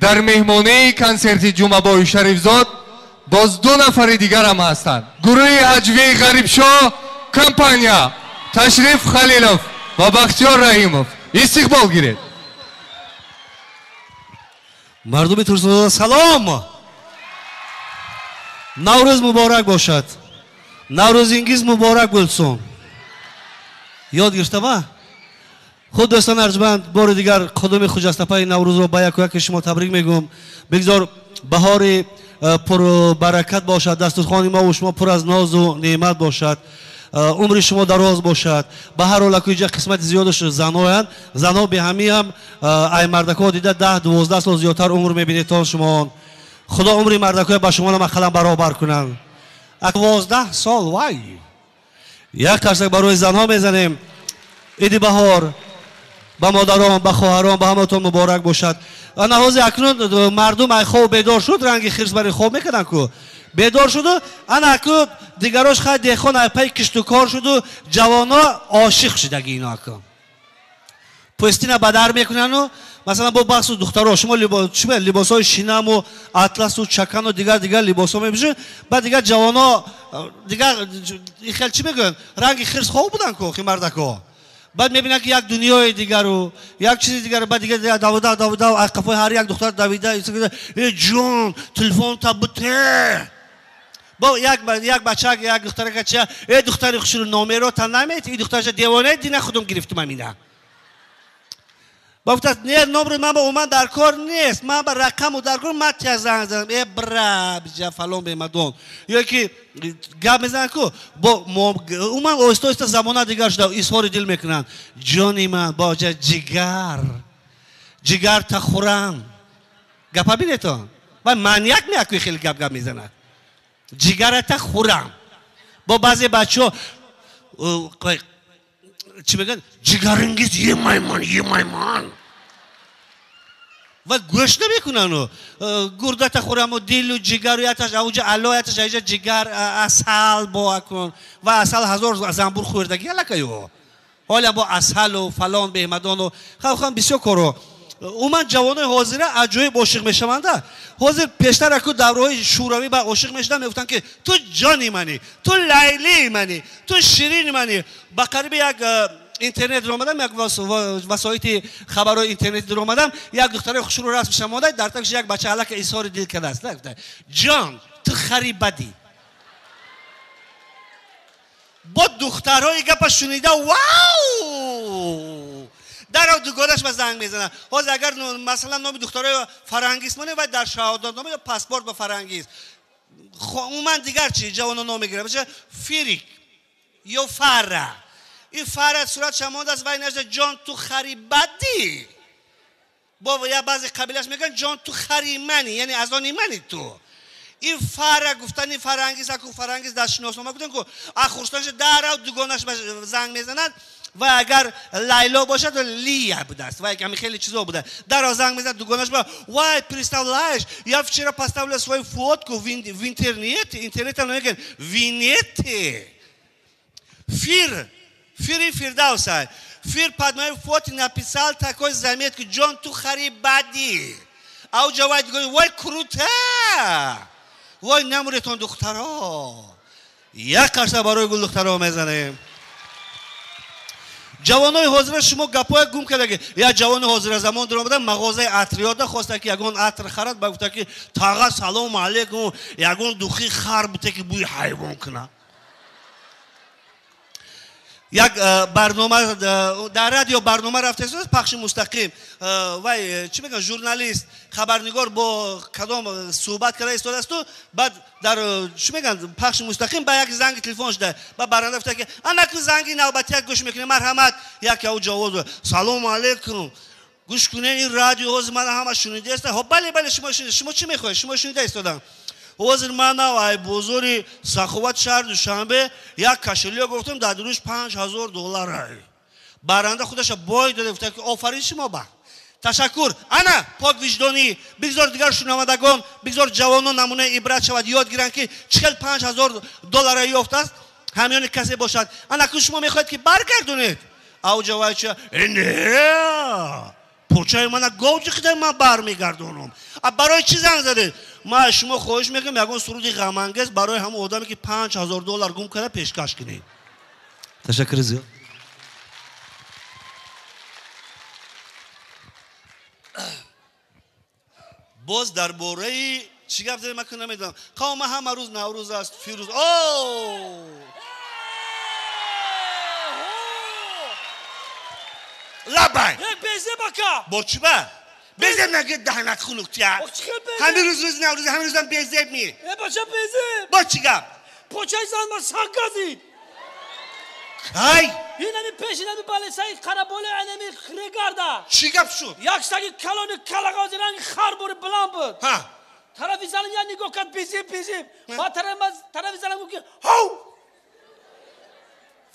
дар меҳмонии консерти Ҷумъабои Шарифзод боз 2 нафари дигар ҳам ҳастанд. Гурӯҳи Ҳаҷвии Ғарибшоҳ компания Ташриф Халилов ва Бахтиёр Раҳимов истиқбол гиред. мардуми Турсунзода салом. наврӯз муборак бошад. наврӯзингиз муборак bo'lsin. ёд гирифтама? худ дӯстон арҷманд бори дигар қадоми хуҷастапаи наврӯзро ба яку шумо табрик мегӯм. бигзор баҳори пурбаракат бошад. дастурхони мо ва шумо пур аз нозу неъмат бошад. умри шумо дароз бошад. ба ҳар ҳол акуҷа қисмати зиёдаш заноянд. зано беҳамиам ай мардако дида 10-12 сол зиёдтар умр мебинедтон шумо. худо умри мардакоя ба шумо намақалам баробар кунанд. 12 сол вай. як қарсак барои занҳо мезанем. иди баҳор ба модарон, ба хоҳарон, ба ҳаматон муборак бошад. наҳози акнун мардум ай хоб бедор шуд, ранги хирс бари хоб мекардан ку. бедор шуду, ана аку дигарош хай дехон ай пай кишту кор шуду, ҷавоно ошиқ шудаги ино аку. пӯстина ба дар мекунану, масалан бо бахсу духтаро шумо либосои шинаму, атласу, чакану дигар либосо мебишед, ба дигар ҷавоно дигар хел чӣ мегӯянд? Ранги хирс хоб будан ку химардако. بعد میبینن که یک دنیای دیگر و یک چیز دیگر بعد دیگه داودا از قفای هر یک دختر دویده ای جون تلفن تا بوته با یک بچه یک دختر که ای دختر خوشو نامه رو تا نمیت این دخترش دیوانه دینه خودم گرفتم همینه گفت نه نمره من با اومد در کار نیست من با رقم و در کار من تیز زنگ زدم ای برا بجا فلان به مدون یا که گپ میزنن کو با اومد اوستا زمانه دیگر شده اظهار دل میکنن جانی من با جگر تا خورم گپا بینیتون و منیک میاکوی خیلی گپ میزنن جگر تا خورم با بعضی بچه چی میگن جگرانگیز یه مایمان و گوش نمیکنن گرده تا خورم و دل و جگر و یتش اوجا علایتش ایجا جگر اصل با کن و اصل 1000 زنبور خوردگی لکیو حالا با اصل و فلان بهمدان و خواهم بسیار کارو اومد جوانای حاضره عجایب عاشق میشونده حاضر پیشتر اکو دورهای شوروی با عاشق میشدن میگفتن که تو جانی منی تو لیلی منی تو شیرین منی با قریب یک اینترنت رو اومدم یک وسایت خبرهای اینترنتی رو اومدم یک دختر خوشرو راست میشم اومده در تکش یک بچه الک اظهار دل کرده است جان تو خریبدی با دخترای گپش شنیده واو در دوگانش به زنگ میزنن حاضر اگر مثلا نام دخترای فرنگیست مونه و در شهادتنامه یا پاسپورت با فرنگیست من دیگر چی جوانو نام میگیره بشه فیریک یا فره این فره صورت شماند است و این نجده جان تو خریبدی با یا بعضی قبیلش میگن جان تو خریمنی یعنی از آنی منی تو این فره گفتن این فرنگیست اکو فرنگیست در شناسنامه گفتن که اخورستانش در دوگانش به زنگ میزنن و اگر لیلا باشد لیا بوده است و اگر خیلی چیزا بوده در زنگ میزنه دوگانش با وای представляешь я вчера поставила свою фотку в интернете интернет там говорит винете Фирдауса Фир под моей фото написал такой заметку Джон ту харибади а у Джавайд говорит вай круто вай намуретон духтаро я кажется барой гул духтаро мезанем جوانای حاضر شما گپای گم کرده یا جوان حاضر زمان در اومدن مغازه عطریات خواسته که یگون عطر خرید با گفته که تاغا سلام علیکم یگون دوخی خر بوده که بوی حیوان کنه یک برنامه در رادیو برنامه رفته است پخش مستقیم و چی میگن ژورنالیست خبرنگار با کدام صحبت کرده ایستاده است و بعد در چی میگن پخش مستقیم با یک زنگ تلفنش ده با برنده گفته که انا که زنگی نوبتی گوش میکنه مرحمت یک او جواب سلام علیکم گوش کنین این رادیو از من همه شنیده است ها بله شما شنیده شما چی میخواید شما شنیده ایستادن حاضر من و بزرگ سخاوت شهر دوشنبه یک کشلیو گفتم در روش $5000 برنده خودش بای داده گفته که آفرین شما با تشکر انا پاک وجدانی بگذار دیگر شنوندگان بگذار جوانان نمونه عبرت شود یاد گیرن که چقدر $5000 یافته است همیان کسی باشد انا که شما میخواید که برگردونید او جواب چه نه پوچای من گوجی خدای من برمیگردونم برای چی زنگ زده ما شما خواهش میکنم یگان سرودی غم انگیز برای همون آدمی که $5000 گم کرده پیشکش کنید تشکر زیاد باز درباره چی گفت زدی من که نمیدونم قوم همه روز نوروز است فیروز لبای بزه بکا با چی با؟ بزه نگه دهنت خلوکتی همین روز نوروز همین روز هم بزه می بچه بزه با چی گفت؟ پوچای زن ما سنگازید های این همی پیش این همی بالسای خرابوله این همی خریگارده چی گفت شد؟ یک سگی کلون کلگازی رنگ خر بوری بلان بود ها طرفی زنم یا نگاه کد بیزیم با طرفی زنم گو که هاو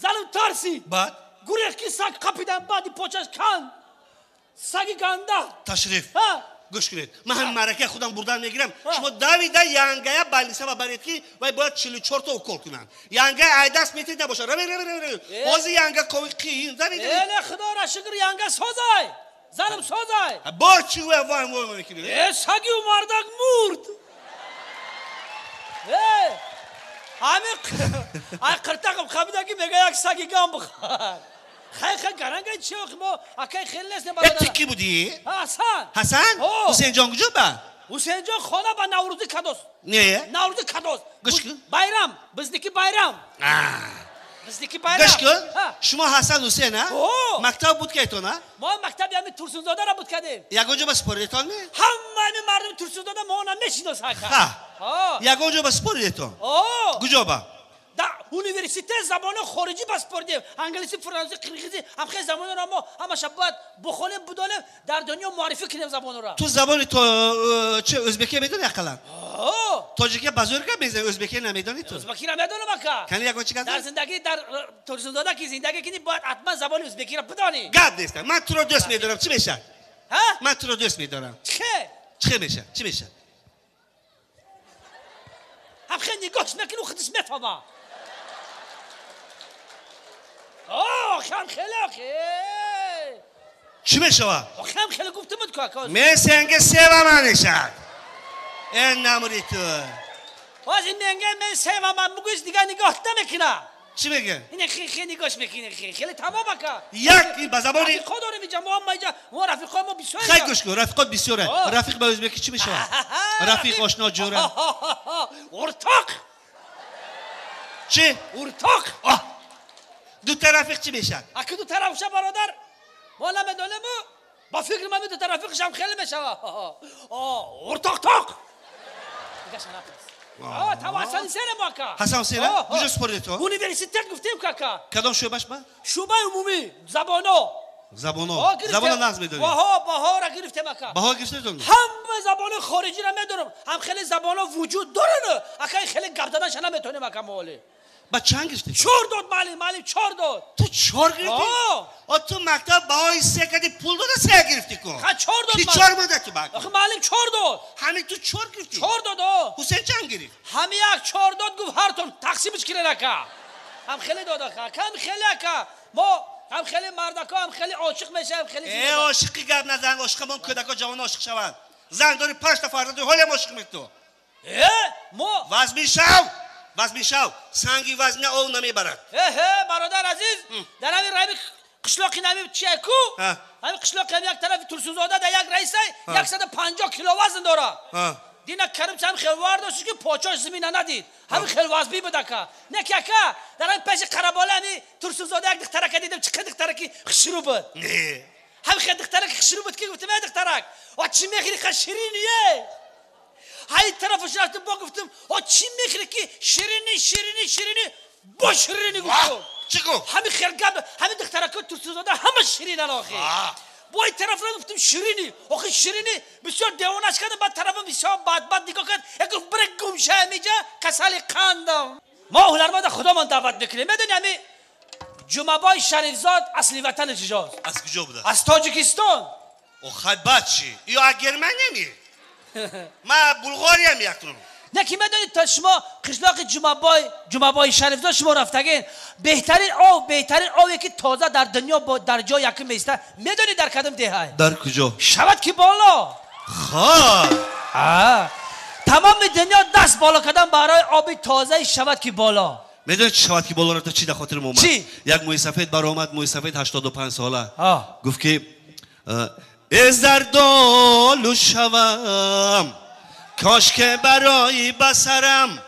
زنم ترسی بعد؟ گوری کی سگ قپیدن بعدی پوچش کن سگی گنده تشریف ها گوش کنید من همین مرکه خودم بردن میگیرم شما دویده یانگه بالیسه و بریدکی و باید 44 تا اکل کنن یانگه ایدست میتید نباشه روی بازی یانگه کوی قین دویده اله خدا را شکر یانگه سوزای زنم سوزای بار چی وای میکنید سگی و مردک مرد همه قرتقم خبیده که میگه یک سگی گم بخواد خیلی گرنگه چی ما اکی خیلی نیست برادر تکی بودی حسن حسین جان کجا با حسین جان خانه با نوروزی کدوس نه نوروزی کدوس گوش کن bayram bizniki bayram bizniki bayram گوش کن شما حسن حسین ها مکتب بود که تو نه ما مکتب یعنی ترسونزاده را بود کردیم یگونجا بس پردیتون نه همه مردم ترسونزاده ما نمیشینو ساکا یگونجا بس پردیتون کجا با در یونیورسیته زبان خارجی بس پردیم انگلیسی فرانسه قرقیزی هم خیلی زبان را ما همه شب باید بخونیم بدانیم در دنیا معرفی کنیم زبان را تو زبان تو چه ازبکی میدونی اقلا تاجیکی بزرگ میزنی ازبکی نمیدونی تو ازبکی نمیدونم اکا کنی یگون چی در زندگی در ترسونزاده که زندگی کنی باید حتما زبان ازبکی را بدانی گپ نیست من تو رو دوست میدارم چی میشه من تو رو دوست میدارم چه میشه چی میشه هم خیلی نگاهش میکنی و خودش میفهمه خم خیلی چی میشه خم خیلی گفتم بود کاکا مثل اینکه سیوه من نشد این نموری تو باز این میگه من سیوه من مگوش دیگه نگاه نمیکنه چی میگه؟ این خیلی نگاهش میکنه خیلی تمام اکا یک با زبانی رفیقا داره میجا ما رفیقا ما بسیاره خیلی گوش کن رفیقات بسیاره رفیق با ازبکی چی میشه؟ رفیق آشنا جوره ارتاق چی؟ ارتاق دو رفیق چی میشه؟ اگه دو طرف شه برادر ما نمیدونم با فکر من دو طرفش هم خیلی میشه ارتاق تاق دیگه شناخت تو حسن سر ما کا حسن سر کجا سپردی تو یونیورسیته گفتیم کاکا کدام شعبهش با شعبه عمومی زبانو نقض میدونی باها را گرفتیم اکا باها گرفتیم هم زبان خارجی را میدونم هم خیلی زبانا وجود داره اکا خیلی گپ دادنش نمیتونیم اکا مولی با چند گرفتی؟ 4 داد معلم 4 داد تو 4 گرفتی؟ تو مکتب بهای 3 کردی پول داده 3 گرفتی کن 4 داد کی 4 مونده تو باید آخه معلم 4 داد همین تو 4 گرفتی؟ 4 داد حسین چند گرفت؟ همین یک 4 داد گفت هر تون تقسیمش کنه نکا هم خیلی داد اکا کم خیلی اکا ما هم خیلی مردکا هم خیلی عاشق میشه هم خیلی عاشقی گپ نزن عاشقمون کودکا جوان عاشق شوند زن داری 5 تا فرزند حال عاشق می تو ما وزن میشو سنگی وزن او نمیبرد برادر عزیز در همین رای قشلاقی نمی چیه کو همین قشلاقی یک طرف ترسونزاده در یک رئیسه 150 کیلو وزن داره دینا کرم چم خلوار داشت که پاچاش زمین ندید همین خلوازبی بده که نه که در همین پیش قرباله همین ترسونزاده یک دخترک دیدم چه دخترکی خشرو بود همین دخترک خشرو بود که گفتم دخترک و چی میخیری خشرینیه های طرفش رفتم با گفتم چی میخیری که شیرینی با شیرینی گفتم چی گفت؟ همین خیرگب همین دخترکا ترسونزاده همه شیرینن آخه با این طرف را گفتم شیرینی آخه شیرینی بسیار دیوانش کردم بعد طرف بسیار بد نگاه کرد یک برای گمشه میجا کسالی قندم ما هنرمند خودمان دعوت میکنیم میدونی همین جمعبای شریفزاد اصلی وطن چجاست؟ از کجا بوده؟ از تاجیکستان خیلی بد چی؟ یا گرمنی ما بلغاری هم یکتونم نه که میدونید تا شما قشلاق جمعبای شریفزاد شما رفتگین بهترین آوی که تازه در دنیا در جای یکی میسته میدونید در کدام دهه؟ در کجا؟ شود که بالا. تمام دنیا دست بالا کردن برای آب تازه شود که بالا. میدونید شود که بالا رفته چی در خاطر اومد؟ چی؟ یک موی سفید برآمد، موی سفید 85 ساله. گفت که از در دالو شوم کاش که برای بسرم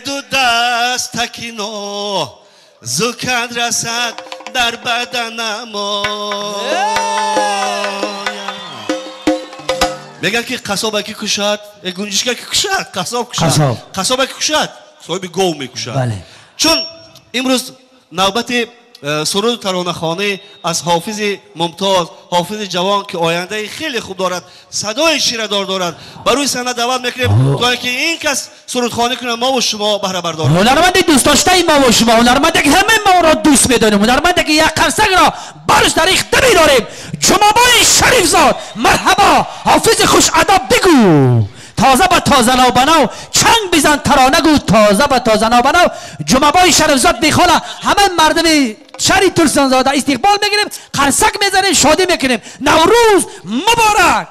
دو دست تکینو زکد رسد در بدنم. میگن که قصاب کی کشد؟ گنجشک کی کشد؟ قصاب کشد. قصاب کی کشد؟ صاحب گاو میکشد. بله. چون امروز نوبت سرود ترانه‌خوانی از حافظ ممتاز، حافظ جوان که آینده خیلی خوب دارد، صدای شیره‌دار دارد، بروی صحنه دعوت میکنیم تا اینکه این کس سرودخوانی کنه ما و شما بهره بردار. هنرمند دوست داشته ما و شما، هنرمندی که همه ما را دوست می‌داریم، هنرمندی که یک قرصک را برش در اختیار داریم. جمعبای شریفزاد مرحبا، حافظ خوش ادب بگو. تازه به تازه نو بنو چنگ بزن ترانه گو، تازه به تازه نو بنو. جمعبای شریفزاد میخوانه، همه مردم شهر ترسانزاده استقبال میگیریم، قرصک میزنیم، شادی میکنیم. نوروز مبارک.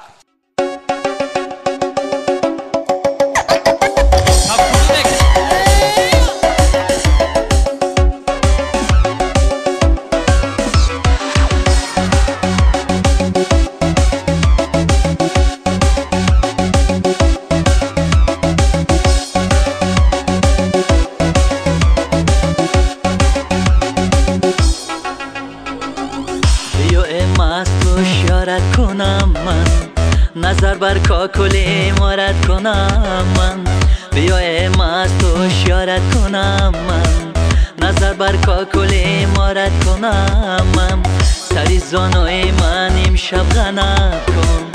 نظر بر کاکل امارت کنم من، بیا مست و شیارت کنم من. نظر بر کاکل امارت کنم من، سری زانوی من امشب غنت کن.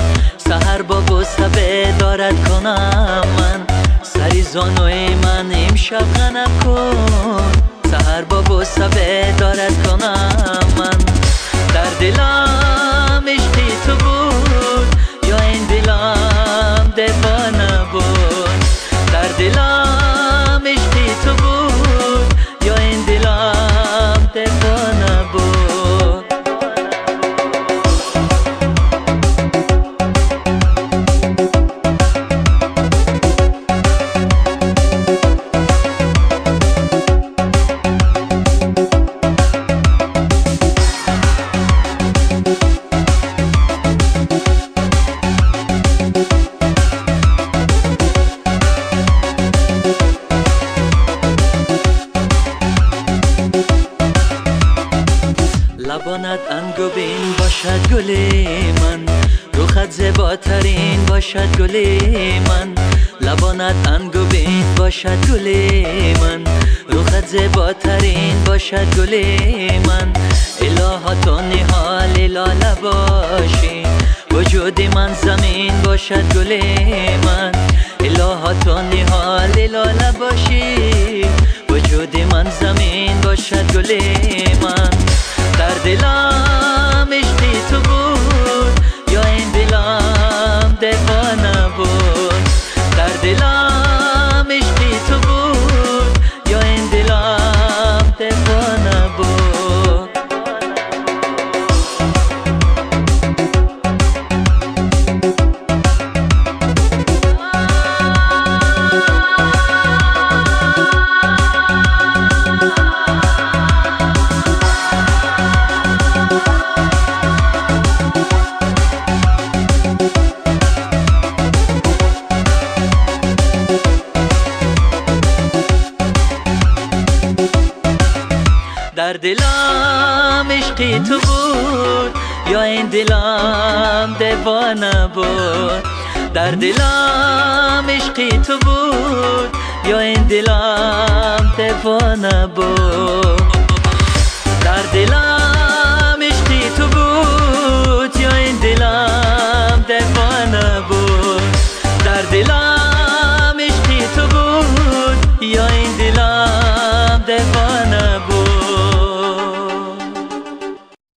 سحر با بوسه دارد کنم من، سری زانوی من امشب غنت کن. سحر با بوسه دارد کنم من. در دلم عشقی تو بود یا این دلم دیوانه بود. در دلم عشقی تو بود یا این دلم دیوانه بود. لبانت انگبین باشد گل من، روخت زیباترین باشد گل من. لبانت انگبین باشد گل من، روخت زیباترین باشد گل من. الها تو نهال لاله باشی، وجود من زمین باشد گل من. الها تو نهال لاله باشی، وجود من زمین باشد گل من. در دلم عشقی تو بود یا این دلم دیوانه بود. در دلم عشقی تو بود یا این دلم دیوانه بود. در دلم عشقی تو بود یا این دلم دیوانه بود. در دلم عشقی تو بود یا این دلم دیوانه بود. در دلم عشقی تو بود یا این دلم دیوانه بود. در دلم